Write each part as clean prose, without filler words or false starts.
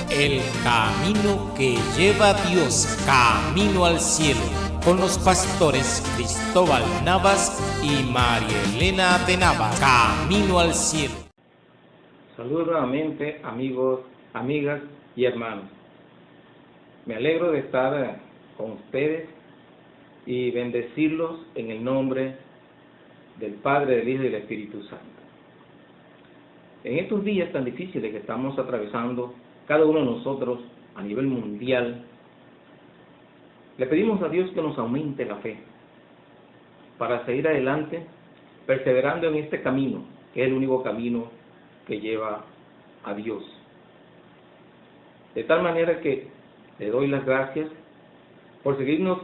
El camino que lleva a Dios, camino al cielo, con los pastores Cristóbal Navas y María Elena de Navas, camino al cielo. Saludos nuevamente, amigos, amigas y hermanos. Me alegro de estar con ustedes y bendecirlos en el nombre del Padre, del Hijo y del Espíritu Santo. En estos días tan difíciles que estamos atravesando, cada uno de nosotros a nivel mundial, le pedimos a Dios que nos aumente la fe para seguir adelante, perseverando en este camino, que es el único camino que lleva a Dios. De tal manera que le doy las gracias por seguirnos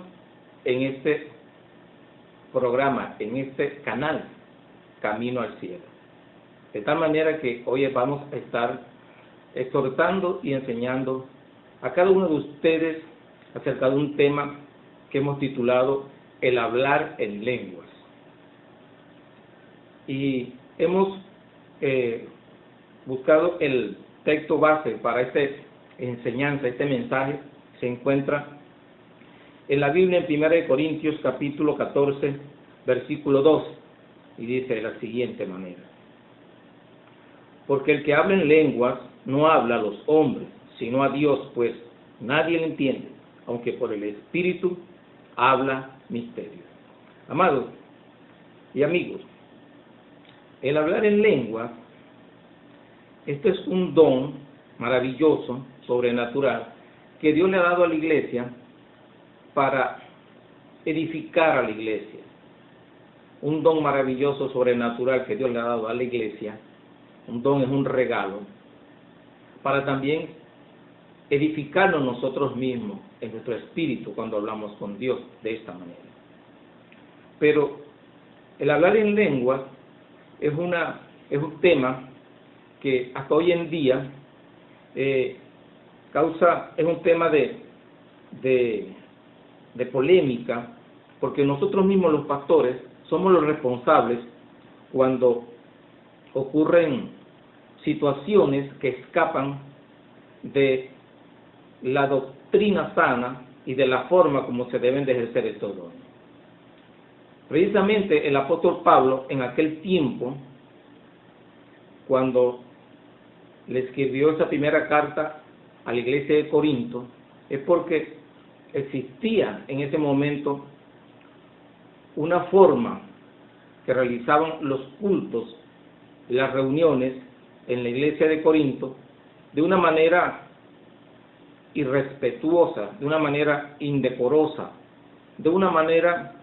en este programa, en este canal, Camino al Cielo. De tal manera que hoy vamos a estar exhortando y enseñando a cada uno de ustedes acerca de un tema que hemos titulado El hablar en lenguas. Y hemos buscado el texto base para esta enseñanza, este mensaje, se encuentra en la Biblia en 1 Corintios capítulo 14, versículo 2, y dice de la siguiente manera: porque el que habla en lenguas no habla a los hombres, sino a Dios, pues nadie le entiende, aunque por el Espíritu habla misterios. Amados y amigos, el hablar en lenguas, este es un don maravilloso, sobrenatural, que Dios le ha dado a la iglesia para edificar a la iglesia. Un don maravilloso, sobrenatural que Dios le ha dado a la iglesia. Un don es un regalo para también edificarnos nosotros mismos en nuestro espíritu cuando hablamos con Dios de esta manera. Pero el hablar en lenguas es un tema que hasta hoy en día es un tema de polémica, porque nosotros mismos los pastores somos los responsables cuando ocurren situaciones que escapan de la doctrina sana y de la forma como se deben de ejercer estos dones. Precisamente el apóstol Pablo, en aquel tiempo, cuando le escribió esa primera carta a la iglesia de Corinto, es porque existía en ese momento una forma que realizaban los cultos, las reuniones en la iglesia de Corinto, de una manera irrespetuosa, de una manera indecorosa, de una manera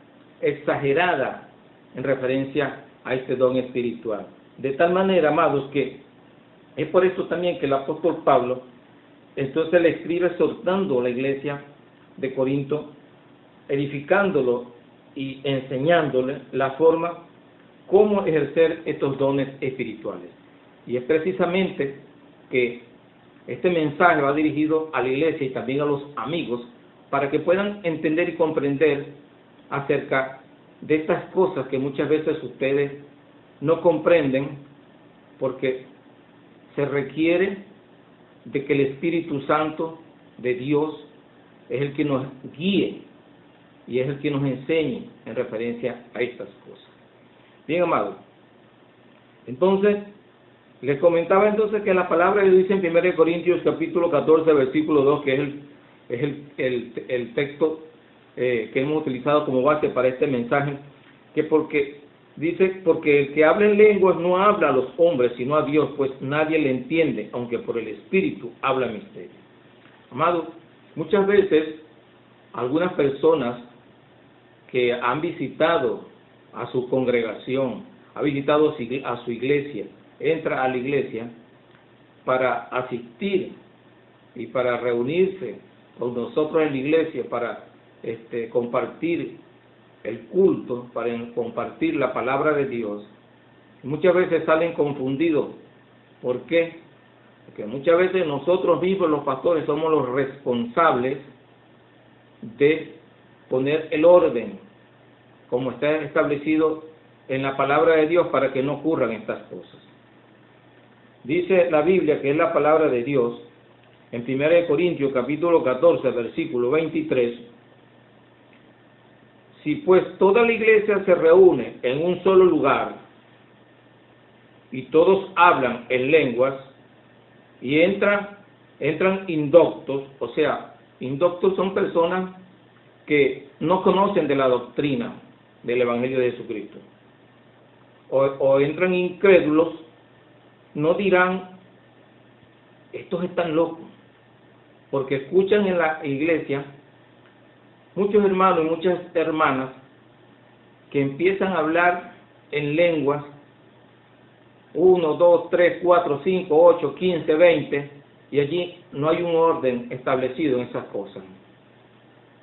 exagerada en referencia a este don espiritual. De tal manera, amados, que es por eso también que el apóstol Pablo entonces le escribe exhortando a la iglesia de Corinto, edificándolo y enseñándole la forma cómo ejercer estos dones espirituales. Y es precisamente que este mensaje va dirigido a la iglesia y también a los amigos para que puedan entender y comprender acerca de estas cosas que muchas veces ustedes no comprenden, porque se requiere de que el Espíritu Santo de Dios es el que nos guíe y es el que nos enseñe en referencia a estas cosas. Bien, amados, entonces les comentaba entonces que la palabra de Dios dice en 1 Corintios capítulo 14 versículo 2, que es el texto que hemos utilizado como base para este mensaje, que porque el que habla en lenguas no habla a los hombres sino a Dios, pues nadie le entiende, aunque por el Espíritu habla misterio. Amados, muchas veces algunas personas que han visitado a su congregación, ha visitado a su iglesia, entra a la iglesia para asistir y para reunirse con nosotros en la iglesia, para compartir el culto, para compartir la palabra de Dios. Muchas veces salen confundidos. ¿Por qué? Porque muchas veces nosotros mismos, los pastores, somos los responsables de poner el orden como está establecido en la palabra de Dios para que no ocurran estas cosas. Dice la Biblia, que es la palabra de Dios, en 1 Corintios capítulo 14, versículo 23, si pues toda la iglesia se reúne en un solo lugar y todos hablan en lenguas y entran indoctos, o sea, indoctos son personas que no conocen de la doctrina del Evangelio de Jesucristo, o entran incrédulos, no dirán, estos están locos, porque escuchan en la iglesia muchos hermanos y muchas hermanas que empiezan a hablar en lenguas, 1, 2, 3, 4, 5, 8, 15, 20, y allí no hay un orden establecido en esas cosas.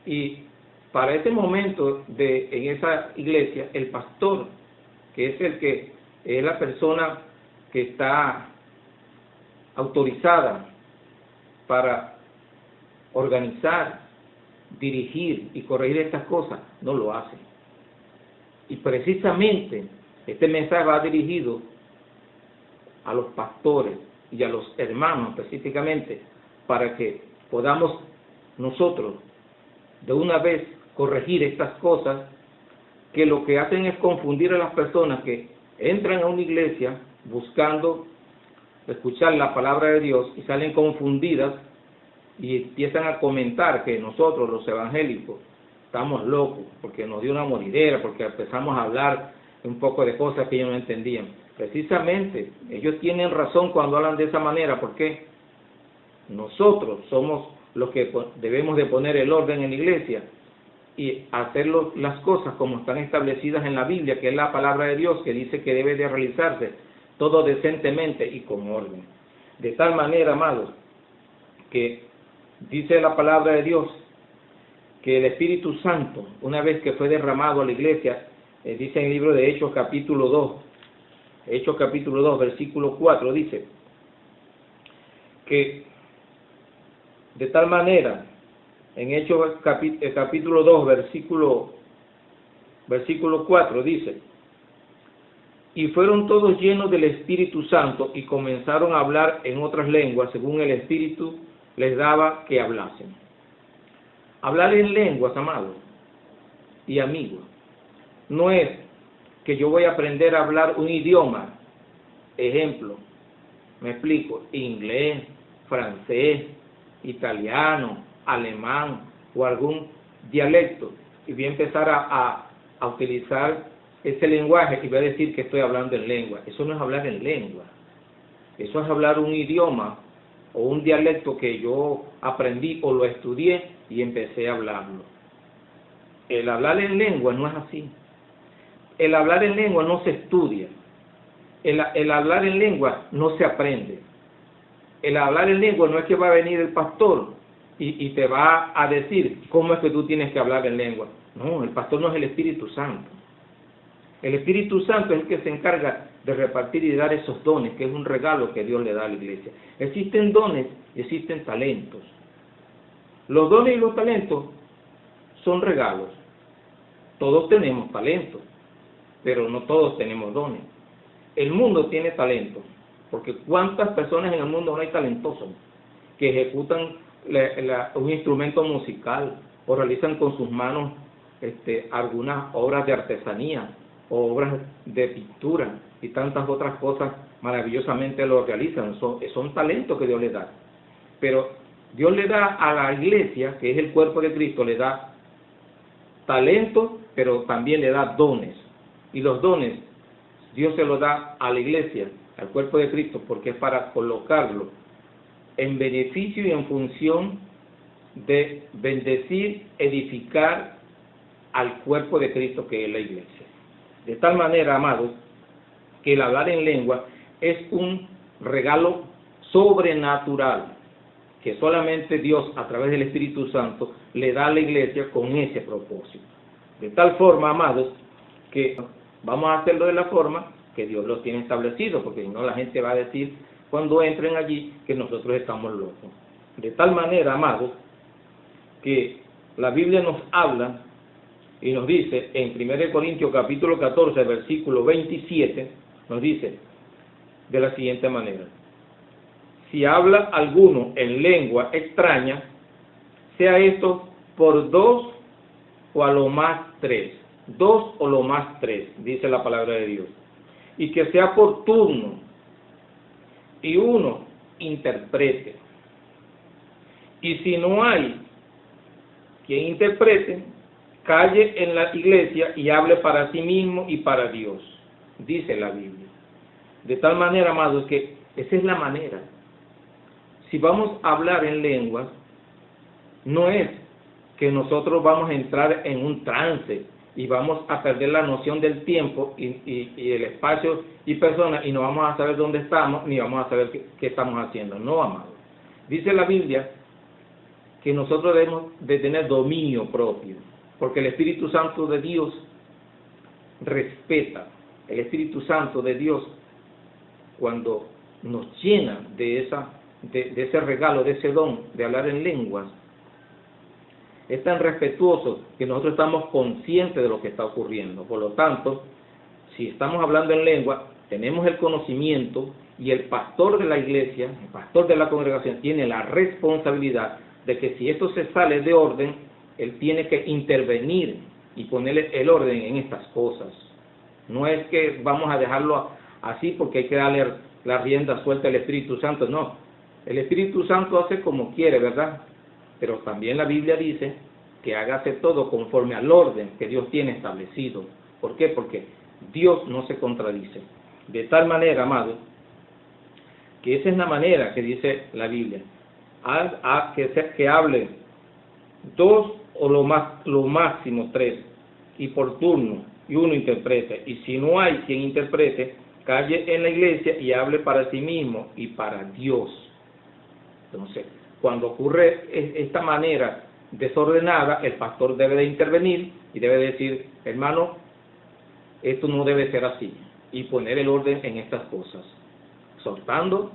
Y para ese momento en esa iglesia, el pastor, que es la persona que está autorizada para organizar, dirigir y corregir estas cosas, no lo hace. Y precisamente este mensaje va dirigido a los pastores y a los hermanos específicamente, para que podamos nosotros de una vez corregir estas cosas que lo que hacen es confundir a las personas que entran a una iglesia buscando escuchar la palabra de Dios y salen confundidas y empiezan a comentar que nosotros los evangélicos estamos locos porque nos dio una moridera, porque empezamos a hablar un poco de cosas que ellos no entendían. Precisamente ellos tienen razón cuando hablan de esa manera, porque nosotros somos los que debemos de poner el orden en la iglesia y hacer las cosas como están establecidas en la Biblia, que es la palabra de Dios, que dice que debe de realizarse todo decentemente y con orden. De tal manera, amados, que dice la palabra de Dios que el Espíritu Santo, una vez que fue derramado a la iglesia, dice en el libro de Hechos capítulo 2, versículo 4, dice que de tal manera, en Hechos capítulo 2, versículo 4, dice, y fueron todos llenos del Espíritu Santo y comenzaron a hablar en otras lenguas, según el Espíritu les daba que hablasen. Hablar en lenguas, amados y amigos, no es que yo voy a aprender a hablar un idioma. Ejemplo, me explico, inglés, francés, italiano, alemán o algún dialecto, y voy a empezar a utilizar ese lenguaje y voy a decir que estoy hablando en lengua. Eso no es hablar en lengua, eso es hablar un idioma o un dialecto que yo aprendí o lo estudié y empecé a hablarlo. El hablar en lengua no es así. El hablar en lengua no se estudia. El hablar en lengua no se aprende. El hablar en lengua no es que va a venir el pastor y te va a decir cómo es que tú tienes que hablar en lengua. No, el pastor no es el Espíritu Santo. El Espíritu Santo es el que se encarga de repartir y dar esos dones, que es un regalo que Dios le da a la iglesia. Existen dones y existen talentos. Los dones y los talentos son regalos. Todos tenemos talentos, pero no todos tenemos dones. El mundo tiene talentos, porque ¿cuántas personas en el mundo no hay talentosos que ejecutan un instrumento musical o realizan con sus manos algunas obras de artesanía o obras de pintura y tantas otras cosas maravillosamente lo realizan? Son talentos que Dios les da. Pero Dios le da a la iglesia, que es el cuerpo de Cristo, le da talentos, pero también le da dones. Y los dones Dios se los da a la iglesia, al cuerpo de Cristo, porque es para colocarlo en beneficio y en función de bendecir, edificar al cuerpo de Cristo, que es la iglesia. De tal manera, amados, que el hablar en lengua es un regalo sobrenatural que solamente Dios, a través del Espíritu Santo, le da a la iglesia con ese propósito. De tal forma, amados, que vamos a hacerlo de la forma que Dios lo tiene establecido, porque si no la gente va a decir cuando entren allí que nosotros estamos locos. De tal manera, amados, que la Biblia nos habla y nos dice en 1 Corintios capítulo 14, versículo 27, nos dice de la siguiente manera: si habla alguno en lengua extraña, sea esto por 2 o a lo más 3. 2 o lo más 3, dice la palabra de Dios. Y que sea por turno, y uno interprete. Y si no hay quien interprete, calle en la iglesia y hable para sí mismo y para Dios, dice la Biblia. De tal manera, amados, que esa es la manera. Si vamos a hablar en lenguas, no es que nosotros vamos a entrar en un trance y vamos a perder la noción del tiempo y el espacio y personas, y no vamos a saber dónde estamos, ni vamos a saber qué estamos haciendo. No, amados. Dice la Biblia que nosotros debemos de tener dominio propio, porque el Espíritu Santo de Dios respeta. El Espíritu Santo de Dios, cuando nos llena de ese regalo, de ese don de hablar en lenguas, es tan respetuoso que nosotros estamos conscientes de lo que está ocurriendo. Por lo tanto, si estamos hablando en lengua, tenemos el conocimiento, y el pastor de la iglesia, el pastor de la congregación, tiene la responsabilidad de que si esto se sale de orden, él tiene que intervenir y ponerle el orden en estas cosas. No es que vamos a dejarlo así porque hay que darle la rienda suelta al Espíritu Santo, no. El Espíritu Santo hace como quiere, ¿verdad? Pero también la Biblia dice que hágase todo conforme al orden que Dios tiene establecido. ¿Por qué? Porque Dios no se contradice. De tal manera, amado, que esa es la manera que dice la Biblia. Que hable 2 o lo máximo 3, y por turno, y uno interprete. Y si no hay quien interprete, calle en la iglesia y hable para sí mismo y para Dios. Entonces, cuando ocurre esta manera desordenada, el pastor debe de intervenir y debe decir: hermano, esto no debe ser así, y poner el orden en estas cosas, soltando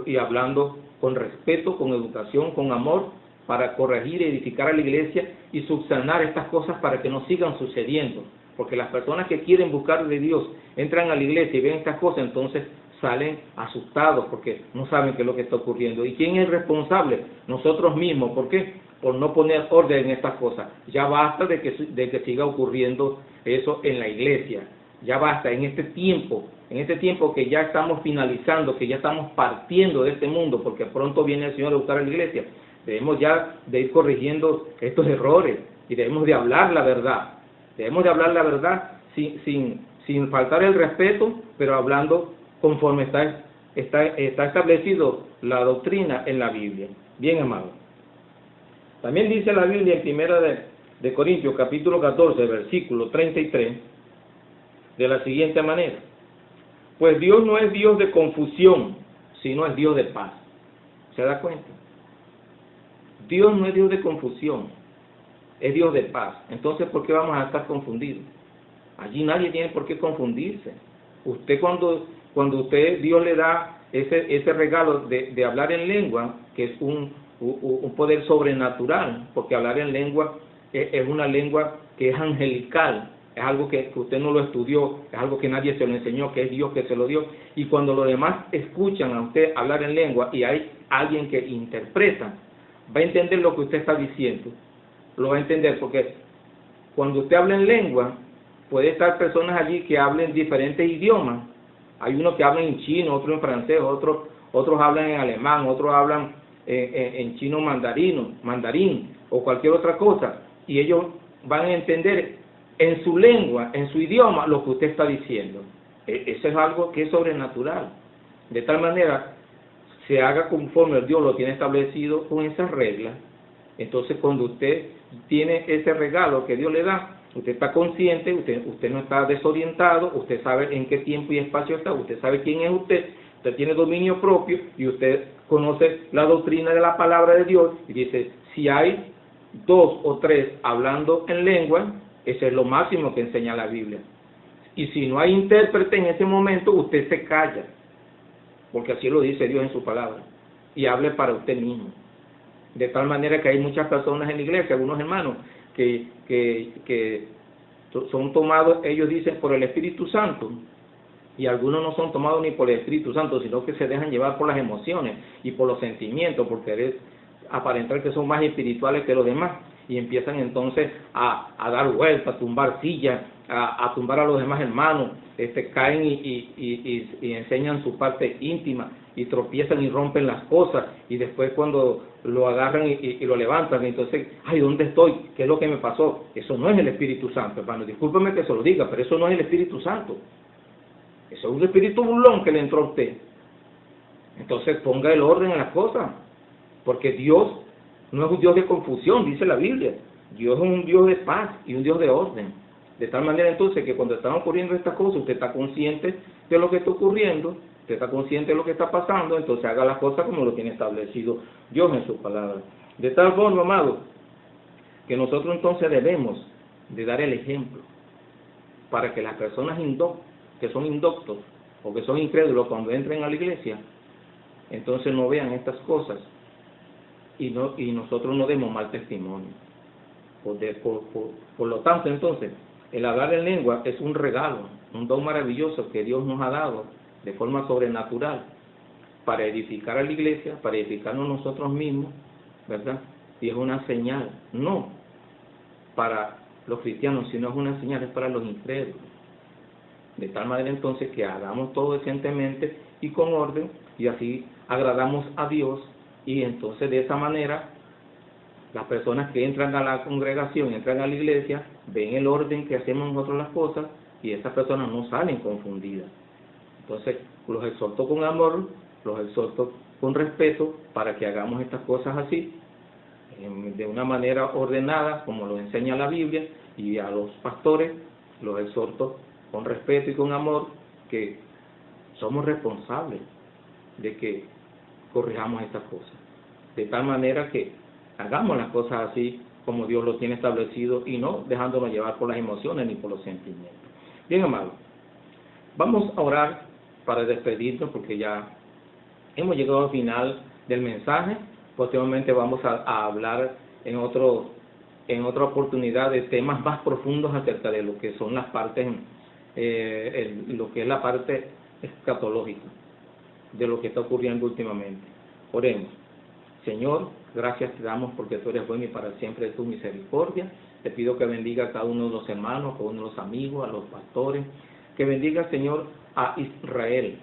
y hablando con respeto, con educación, con amor, para corregir y edificar a la iglesia y subsanar estas cosas para que no sigan sucediendo. Porque las personas que quieren buscar de Dios entran a la iglesia y ven estas cosas, entonces salen asustados porque no saben qué es lo que está ocurriendo. ¿Y quién es responsable? Nosotros mismos. ¿Por qué? Por no poner orden en estas cosas. Ya basta de que siga ocurriendo eso en la iglesia. Ya basta en este tiempo que ya estamos finalizando, que ya estamos partiendo de este mundo, porque pronto viene el Señor a buscar a la iglesia. Debemos ya de ir corrigiendo estos errores y debemos de hablar la verdad. Debemos de hablar la verdad sin faltar el respeto, pero hablando conforme está establecido la doctrina en la Biblia. Bien, amado. También dice la Biblia en Primera de Corintios, capítulo 14, versículo 33, de la siguiente manera: pues Dios no es Dios de confusión, sino es Dios de paz. ¿Se da cuenta? Dios no es Dios de confusión, es Dios de paz. Entonces, ¿por qué vamos a estar confundidos? Allí nadie tiene por qué confundirse. Usted cuando Dios le da ese regalo de hablar en lengua, que es un poder sobrenatural, porque hablar en lengua es una lengua que es angelical, es algo que usted no lo estudió, es algo que nadie se lo enseñó, que es Dios que se lo dio. Y cuando los demás escuchan a usted hablar en lengua y hay alguien que interpreta, va a entender lo que usted está diciendo. Lo va a entender, porque cuando usted habla en lengua, puede estar personas allí que hablen diferentes idiomas. Hay unos que hablan en chino, otros en francés, otros hablan en alemán, otros hablan en chino mandarín o cualquier otra cosa. Y ellos van a entender en su lengua, en su idioma, lo que usted está diciendo. Eso es algo que es sobrenatural. De tal manera, se haga conforme Dios lo tiene establecido con esas reglas. Entonces, cuando usted tiene ese regalo que Dios le da, usted está consciente, usted no está desorientado, usted sabe en qué tiempo y espacio está, usted sabe quién es usted tiene dominio propio y usted conoce la doctrina de la palabra de Dios y dice: si hay 2 o 3 hablando en lengua, eso es lo máximo que enseña la Biblia. Y si no hay intérprete en ese momento, usted se calla, porque así lo dice Dios en su palabra, y hable para usted mismo. De tal manera que hay muchas personas en la iglesia, algunos hermanos, que son tomados, ellos dicen, por el Espíritu Santo, Y algunos no son tomados ni por el Espíritu Santo, sino que se dejan llevar por las emociones y por los sentimientos, por querer aparentar que son más espirituales que los demás. Y empiezan entonces a dar vueltas, a tumbar sillas, a tumbar a los demás hermanos, caen y enseñan su parte íntima, y tropiezan y rompen las cosas, y después cuando lo agarran y lo levantan, entonces, ay, ¿dónde estoy? ¿Qué es lo que me pasó? Eso no es el Espíritu Santo, hermano, discúlpeme que se lo diga, pero eso no es el Espíritu Santo. Eso es un espíritu burlón que le entró a usted. Entonces ponga el orden en las cosas, porque Dios no es un Dios de confusión, dice la Biblia. Dios es un Dios de paz y un Dios de orden. De tal manera entonces que cuando están ocurriendo estas cosas, usted está consciente de lo que está ocurriendo, usted está consciente de lo que está pasando, entonces haga las cosas como lo tiene establecido Dios en su palabra. De tal forma, amado, que nosotros entonces debemos de dar el ejemplo para que las personas que son indoctos o que son incrédulos cuando entren a la iglesia, entonces no vean estas cosas y nosotros no demos mal testimonio. Por lo tanto, entonces, el hablar en lengua es un regalo, un don maravilloso que Dios nos ha dado de forma sobrenatural para edificar a la iglesia, para edificarnos nosotros mismos, ¿verdad? Y es una señal, no para los cristianos, sino es una señal, es para los incrédulos. De tal manera entonces que hagamos todo decentemente y con orden, y así agradamos a Dios, y entonces de esa manera las personas que entran a la congregación, entran a la iglesia, ven el orden que hacemos nosotros las cosas, y esas personas no salen confundidas. Entonces los exhorto con amor, los exhorto con respeto, para que hagamos estas cosas así, de una manera ordenada, como lo enseña la Biblia, y a los pastores los exhorto con respeto y con amor, que somos responsables de que corrijamos estas cosas, de tal manera que hagamos las cosas así como Dios lo tiene establecido, y no dejándonos llevar por las emociones ni por los sentimientos. Bien, amados, vamos a orar para despedirnos, porque ya hemos llegado al final del mensaje. Posteriormente vamos a hablar en otra oportunidad de temas más profundos acerca de lo que son las partes, lo que es la parte escatológica de lo que está ocurriendo últimamente. Oremos. Señor, gracias te damos porque tú eres bueno y para siempre es tu misericordia. Te pido que bendiga a cada uno de los hermanos, a cada uno de los amigos, a los pastores. Que bendiga, Señor, a Israel.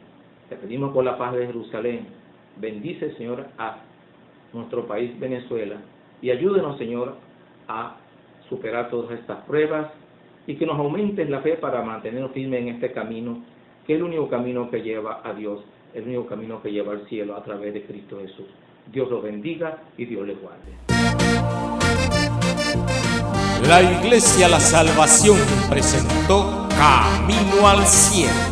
Te pedimos por la paz de Jerusalén. Bendice, Señor, a nuestro país Venezuela, y ayúdenos, Señor, a superar todas estas pruebas, y que nos aumentes la fe para mantenernos firmes en este camino, que es el único camino que lleva a Dios, el único camino que lleva al cielo a través de Cristo Jesús. Dios los bendiga y Dios les guarde. La Iglesia La Salvación presentó Camino al Cielo.